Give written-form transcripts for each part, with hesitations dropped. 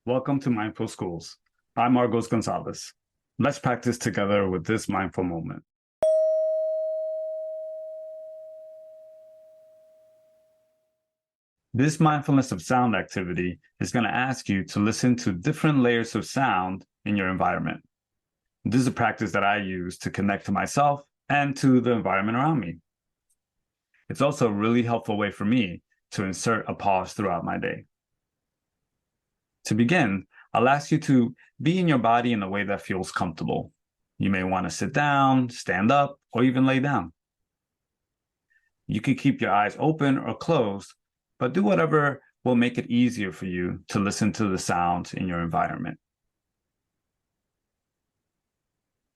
Welcome to Mindful Schools. I'm Margos Gonzalez. Let's practice together with this mindful moment. This mindfulness of sound activity is going to ask you to listen to different layers of sound in your environment. This is a practice that I use to connect to myself and to the environment around me. It's also a really helpful way for me to insert a pause throughout my day. To begin, I'll ask you to be in your body in a way that feels comfortable. You may want to sit down, stand up, or even lay down. You can keep your eyes open or closed, but do whatever will make it easier for you to listen to the sounds in your environment.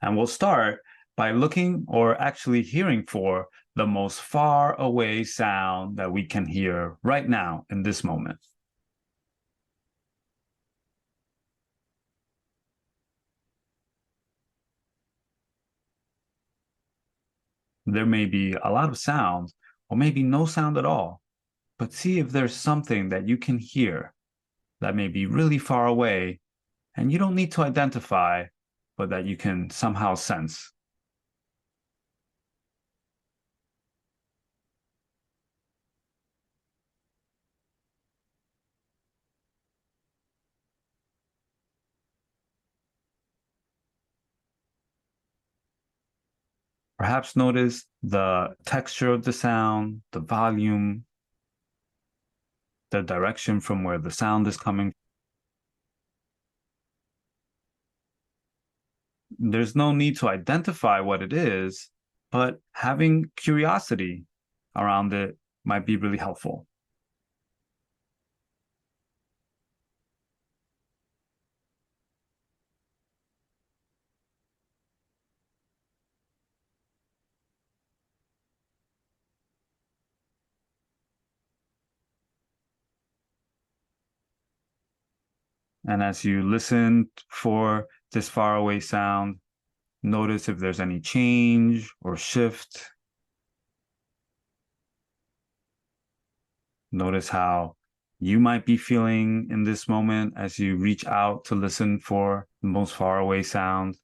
And we'll start by looking or actually hearing for the most far away sound that we can hear right now in this moment. There may be a lot of sound or maybe no sound at all, but see if there's something that you can hear that may be really far away and you don't need to identify, but that you can somehow sense. Perhaps notice the texture of the sound, the volume, the direction from where the sound is coming. There's no need to identify what it is, but having curiosity around it might be really helpful. And as you listen for this faraway sound, notice if there's any change or shift. Notice how you might be feeling in this moment as you reach out to listen for the most faraway sound.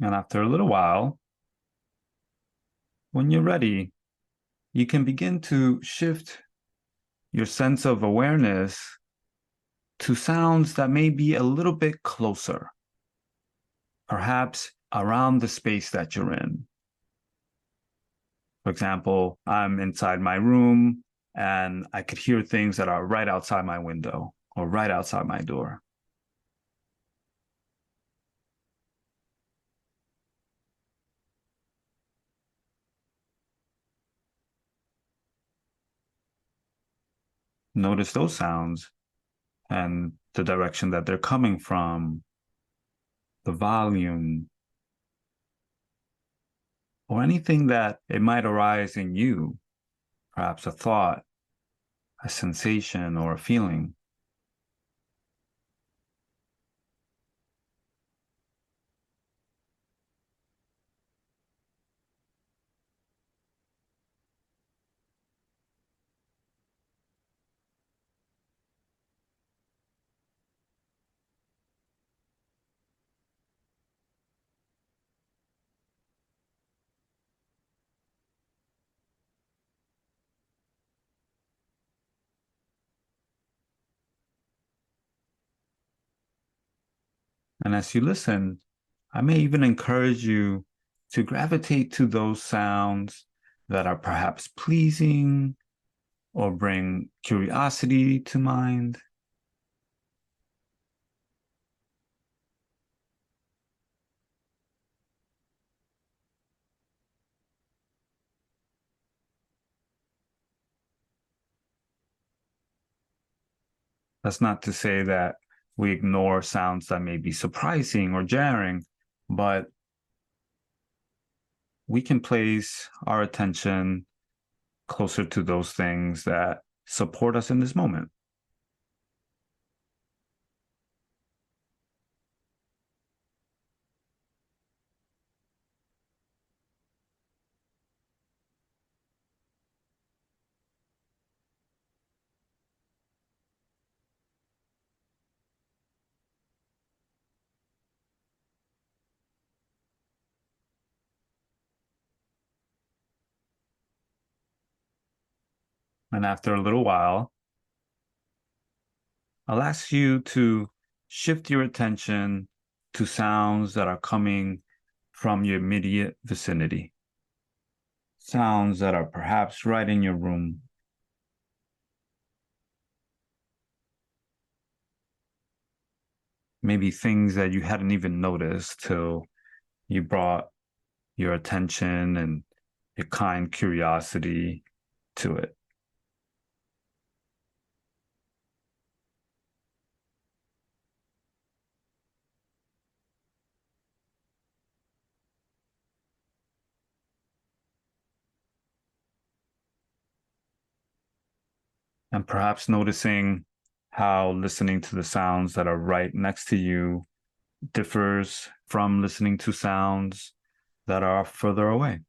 And after a little while, when you're ready, you can begin to shift your sense of awareness to sounds that may be a little bit closer, perhaps around the space that you're in. For example, I'm inside my room and I could hear things that are right outside my window or right outside my door. Notice those sounds and the direction that they're coming from, the volume, or anything that it might arise in you, perhaps a thought, a sensation, or a feeling. And as you listen, I may even encourage you to gravitate to those sounds that are perhaps pleasing or bring curiosity to mind. That's not to say that we ignore sounds that may be surprising or jarring, but we can place our attention closer to those things that support us in this moment. And after a little while, I'll ask you to shift your attention to sounds that are coming from your immediate vicinity, sounds that are perhaps right in your room. Maybe things that you hadn't even noticed till you brought your attention and your kind curiosity to it. And perhaps noticing how listening to the sounds that are right next to you differs from listening to sounds that are further away.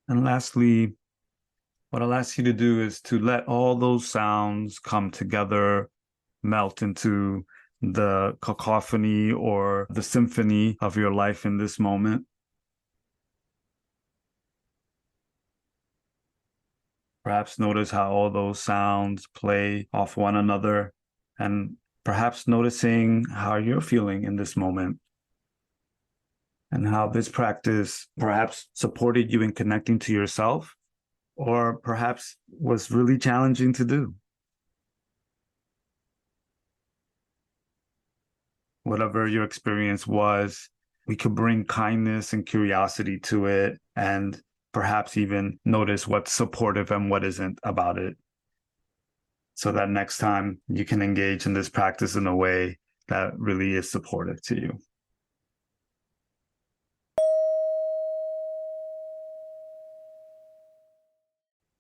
And lastly, what I'll ask you to do is to let all those sounds come together, melt into the cacophony or the symphony of your life in this moment. Perhaps notice how all those sounds play off one another, and perhaps noticing how you're feeling in this moment and how this practice perhaps supported you in connecting to yourself or perhaps was really challenging to do. Whatever your experience was, we could bring kindness and curiosity to it and perhaps even notice what's supportive and what isn't about it. So that next time you can engage in this practice in a way that really is supportive to you.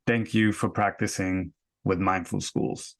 Thank you for practicing with Mindful Schools.